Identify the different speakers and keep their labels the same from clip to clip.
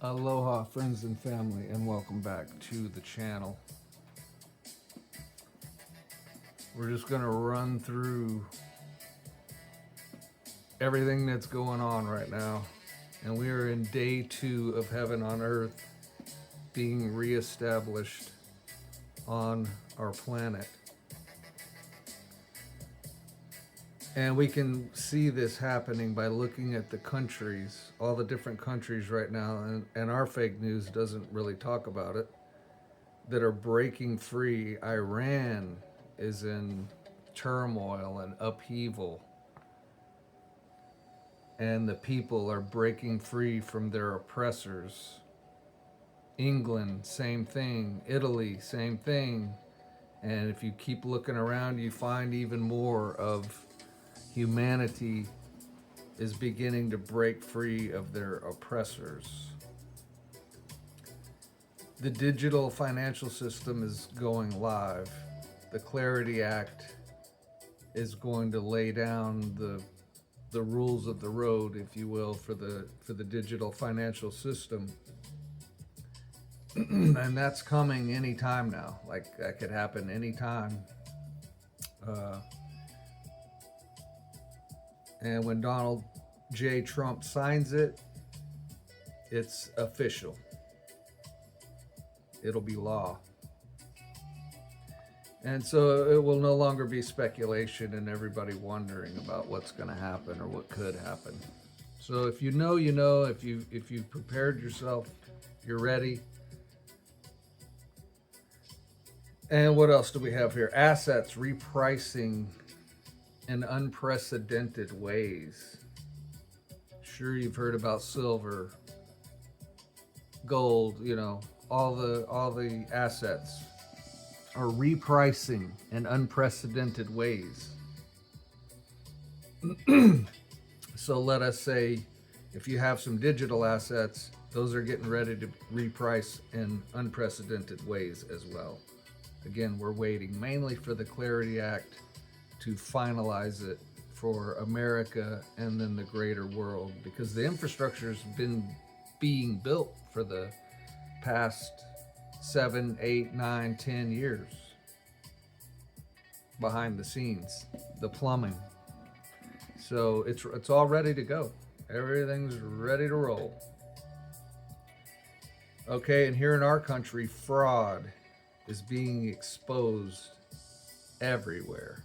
Speaker 1: Aloha, friends and family, and welcome back to the channel. We're just going to run through everything that's going on right now. And we are in day 2 of heaven on earth being reestablished on our planet. And we can see this happening by looking at the countries, all the different countries right now, and our fake news doesn't really talk about it, that are breaking free. Iran is in turmoil and upheaval, and the people are breaking free from their oppressors. England, same thing. Italy, same thing. And if you keep looking around, you find even more of humanity is beginning to break free of their oppressors. The digital financial system is going live. The Clarity Act is going to lay down the rules of the road, if you will, for the digital financial system. And that's coming anytime now. Like, that could happen anytime. And when Donald J. Trump signs it, it's official. It'll be law. And so it will no longer be speculation and everybody wondering about what's going to happen or what could happen. So if you know, you know. If you've prepared yourself, you're ready. And what else do we have here? Assets repricing in unprecedented ways. Sure, you've heard about silver, gold, all the assets are repricing in unprecedented ways. So let us say if you have some digital assets, those are getting ready to reprice in unprecedented ways as well. Again, we're waiting mainly for the Clarity Act to finalize it for America and then the greater world, because the infrastructure has been being built for the past 7, 8, 9, 10 years behind the scenes, the plumbing. So it's all ready to go. Everything's ready to roll. Okay, and here in our country, fraud is being exposed everywhere.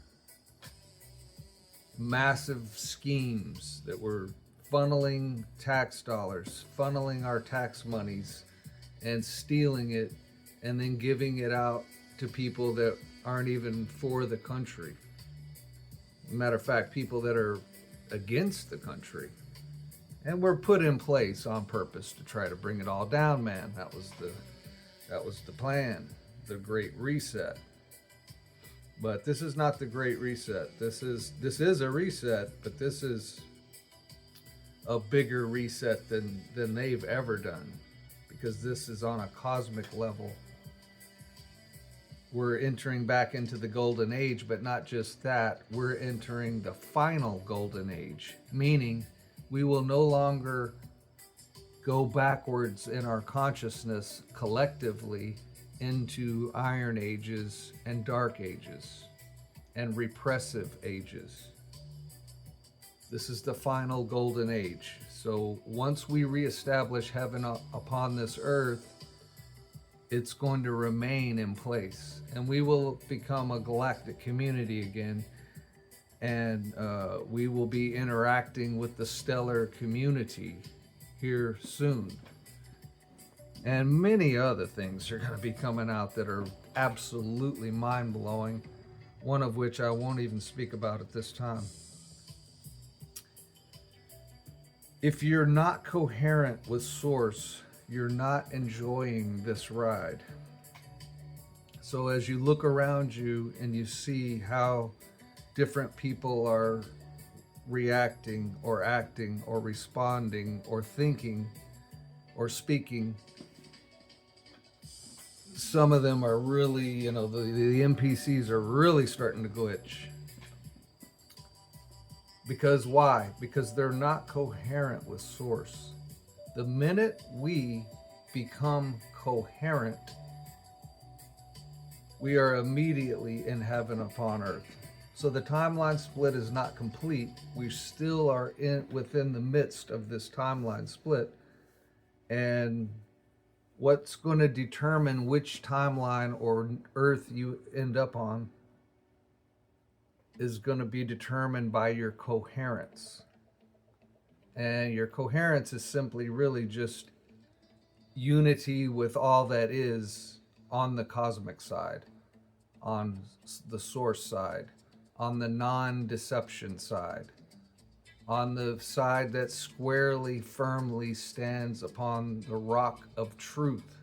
Speaker 1: Massive schemes that were funneling tax dollars, funneling our tax monies, and stealing it, and then giving it out to people that aren't even for the country. Matter of fact, people that are against the country. And were put in place on purpose to try to bring it all down, man. That was the plan, the Great Reset. But this is not the Great Reset. This is a reset, but this is a bigger reset than they've ever done, because this is on a cosmic level. We're entering back into the golden age, but not just that, we're entering the final golden age, meaning we will no longer go backwards in our consciousness collectively into iron ages and dark ages and repressive ages. This is the final golden age. So once we reestablish heaven upon this earth, it's going to remain in place, and we will become a galactic community again, and we will be interacting with the stellar community here soon. And many other things are going to be coming out that are absolutely mind-blowing, one of which I won't even speak about at this time. If you're not coherent with Source, you're not enjoying this ride. So as you look around you and you see how different people are reacting or acting or responding or thinking or speaking, some of them are really, the NPCs are really starting to glitch. Because why? Because they're not coherent with Source. The minute we become coherent, we are immediately in heaven upon earth. So the timeline split is not complete. We still are within the midst of this timeline split. And what's going to determine which timeline or earth you end up on is going to be determined by your coherence. And your coherence is simply really just unity with all that is on the cosmic side, on the source side, on the non-deception side, on the side that squarely, firmly stands upon the rock of truth,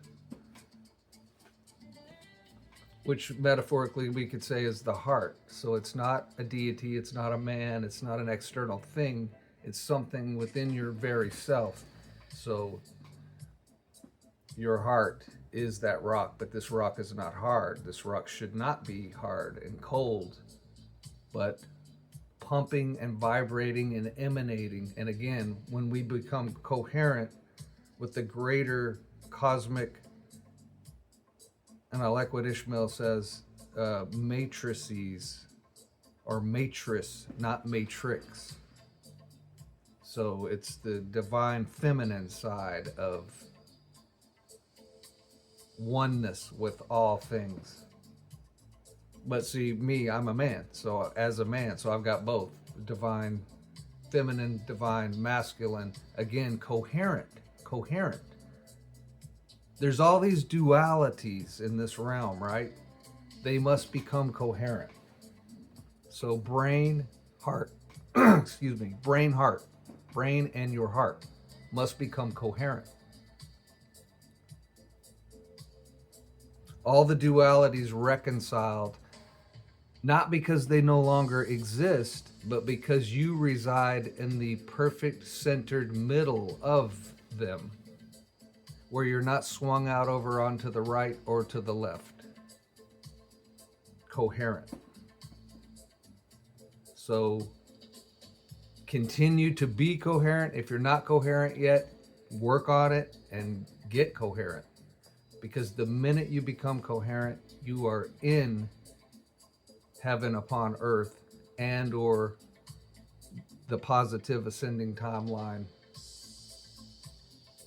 Speaker 1: which metaphorically we could say is the heart. So it's not a deity, it's not a man, it's not an external thing, it's something within your very self. So your heart is that rock, but this rock is not hard. This rock should not be hard and cold, but pumping and vibrating and emanating. And again, when we become coherent with the greater cosmic, and I like what Ishmael says, matrices, or matrix, not matrix. So it's the divine feminine side of oneness with all things. But see, me, I'm a man. So as a man, so I've got both divine feminine, divine masculine, again, coherent. There's all these dualities in this realm, right? They must become coherent. So brain, heart, excuse me, brain, heart, brain and your heart must become coherent. All the dualities reconciled, not because they no longer exist, but because you reside in the perfect centered middle of them, where you're not swung out over onto the right or to the left. Coherent. So continue to be coherent. If you're not coherent yet, work on it and get coherent. Because the minute you become coherent, you are in heaven upon earth, and or the positive ascending timeline,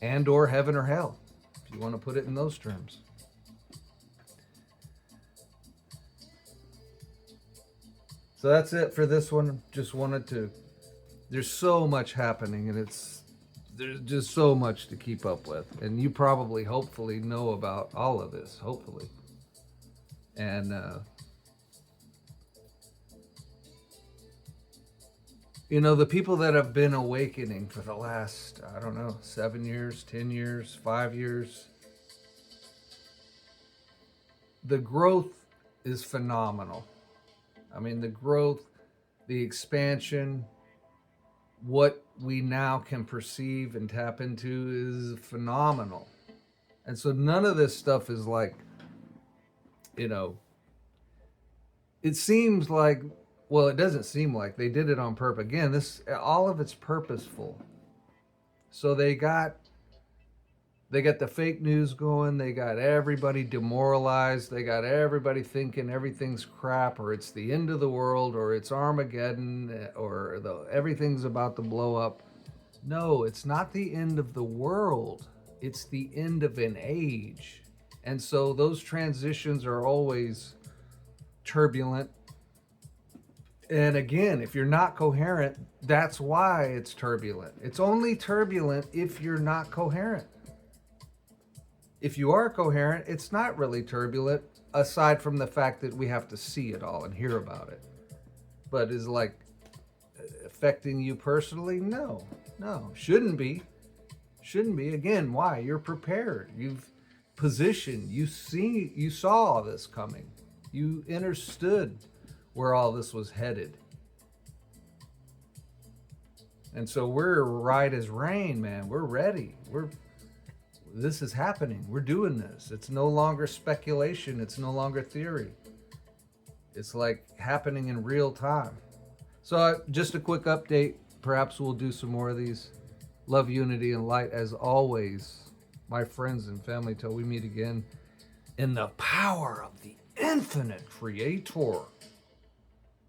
Speaker 1: and or heaven or hell, if you want to put it in those terms. So that's it for this one. Just wanted to, there's so much happening, and there's just so much to keep up with, and you probably hopefully know about all of this, hopefully. And you know, the people that have been awakening for the last, I don't know, 7 years, 10 years, 5 years, the growth is phenomenal. I mean, the growth, the expansion, what we now can perceive and tap into is phenomenal. And so none of this stuff is like, you know, it seems like, well, it doesn't seem like they did it on purpose. Again, this, all of it's purposeful. So they got the fake news going. They got everybody demoralized. They got everybody thinking everything's crap, or it's the end of the world, or it's Armageddon, or everything's about to blow up. No, it's not the end of the world. It's the end of an age. And so those transitions are always turbulent. And again, if you're not coherent, that's why it's turbulent. It's only turbulent if you're not coherent. If you are coherent, it's not really turbulent, aside from the fact that we have to see it all and hear about it. But is like affecting you personally? No, shouldn't be. Again, why? You're prepared. You've positioned. You saw all this coming. You understood where all this was headed. And so we're right as rain, man. We're ready. This is happening. We're doing this. It's no longer speculation. It's no longer theory. It's like happening in real time. So just a quick update. Perhaps we'll do some more of these. Love, unity, and light as always, my friends and family, till we meet again in the power of the infinite creator.